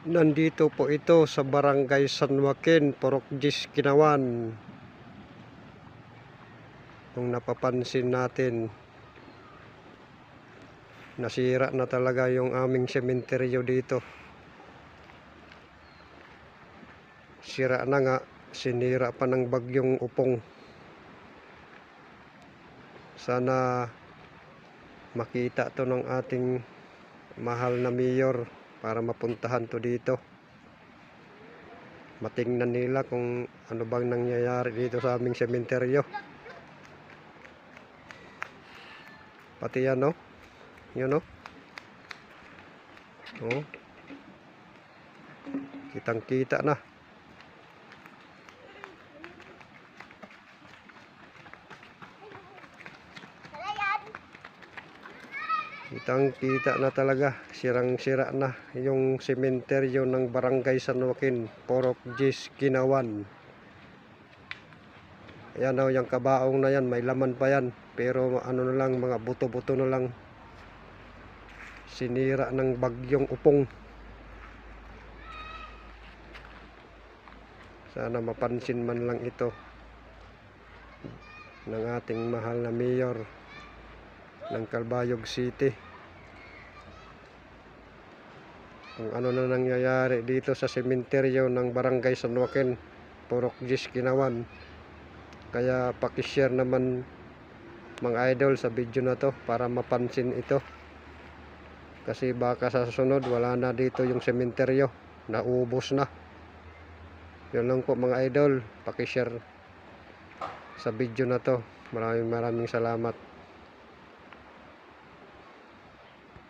Nandito po ito sa Barangay San Joaquin, Purok Gis, Kinawan. Kung napapansin natin, nasira na talaga yung aming sementeryo dito. Sira na nga, sinira pa ng bagyong Upong. Sana makita to ng ating mahal na mayor para mapuntahan to dito. Matingnan nila kung ano bang nangyayari dito sa aming sementeryo. Pati yan, no? Yun, no? Oh. Kitang-kita na. Kitang-kita na talaga. Sirang-sira na yung sementeryo ng Barangay San Joaquin, Purok Gis, Kinawan. Ayan o, yung kabaong na yan, may laman pa yan. Pero ano na lang, mga buto-buto na lang. Sinira ng bagyong Upong. Sana mapansin man lang ito ng ating mahal na mayor ng Calbayog City. Kung ano na nangyayari dito sa sementeryo ng Barangay San Joaquin, Purok Gis, Kinawan. Kaya pakishare naman mga idol sa video na to para mapansin ito. Kasi baka sa susunod wala na dito yung sementeryo, naubos na. Yun lang po mga idol, pakishare sa video na to. Maraming salamat.